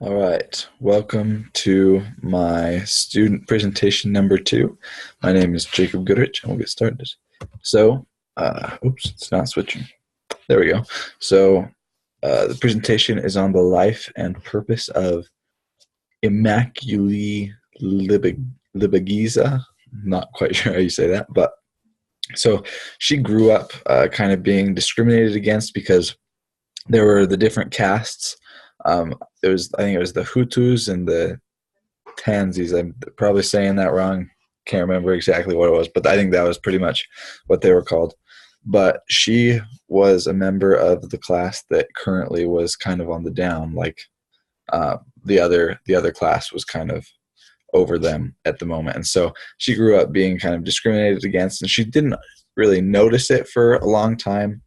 All right, welcome to my student presentation number two. My name is Jacob Goodrich, and we'll get started. So, oops, it's not switching. There we go. So, the presentation is on the life and purpose of Immaculée Libagiza. Not quite sure how you say that, but so she grew up kind of being discriminated against because there were the different castes. I think it was the Hutus and the Tanzis. I'm probably saying that wrong. Can't remember exactly what it was, but I think that was pretty much what they were called. But she was a member of the class that currently was kind of on the down. Like the other class was kind of over them at the moment, and so she grew up being kind of discriminated against, and she didn't really notice it for a long time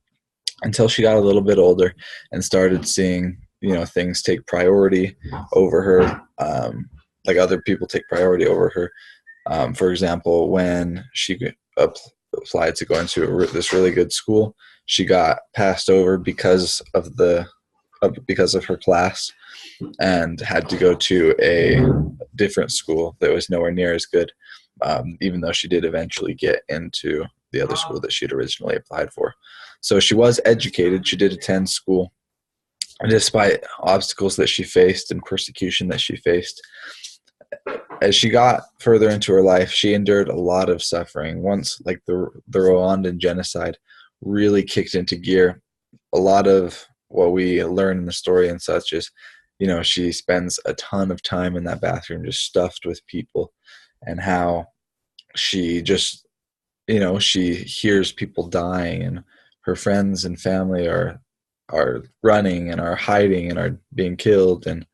until she got a little bit older and started seeing things take priority over her, like other people take priority over her. For example, when she applied to go into this really good school, she got passed over because of her class and had to go to a different school that was nowhere near as good, even though she did eventually get into the other school that she'd originally applied for. So she was educated. She did attend school. And despite obstacles that she faced and persecution that she faced, as she got further into her life, she endured a lot of suffering. Once, like the Rwandan genocide really kicked into gear, a lot of what we learn in the story and such is, she spends a ton of time in that bathroom just stuffed with people, and how she just, she hears people dying, and her friends and family are running and are hiding and are being killed, and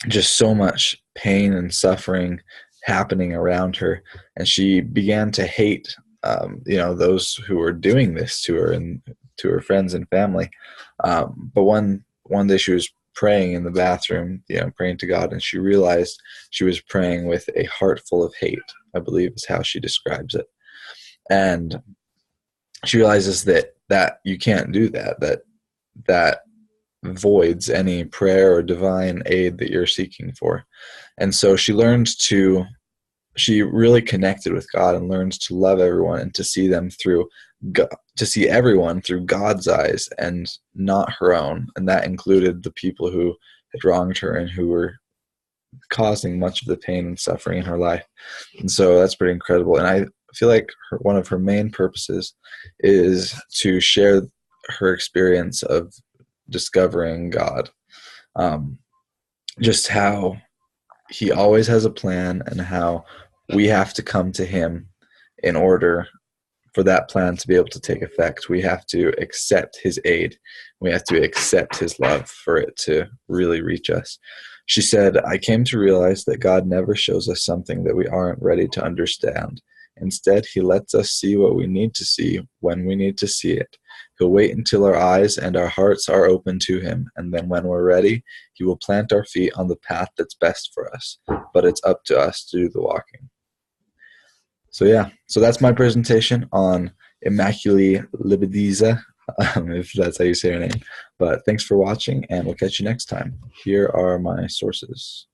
just so much pain and suffering happening around her. And she began to hate, those who were doing this to her and to her friends and family. But one day she was praying in the bathroom, praying to God, and she realized she was praying with a heart full of hate, I believe is how she describes it. And she realizes that you can't do that voids any prayer or divine aid that you're seeking for. And so she really connected with God and learns to love everyone and to see them through to see everyone through God's eyes and not her own. And that included the people who had wronged her and who were causing much of the pain and suffering in her life. And so that's pretty incredible. And I feel like one of her main purposes is to share her experience of discovering God, just how he always has a plan and how we have to come to him in order for that plan to be able to take effect. We have to accept his aid. We have to accept his love for it to really reach us. She said, "I came to realize that God never shows us something that we aren't ready to understand. Instead, he lets us see what we need to see when we need to see it. He'll wait until our eyes and our hearts are open to him, and then when we're ready, he will plant our feet on the path that's best for us. But it's up to us to do the walking." So yeah, so that's my presentation on Immaculée Libagiza, if that's how you say her name. But thanks for watching, and we'll catch you next time. Here are my sources.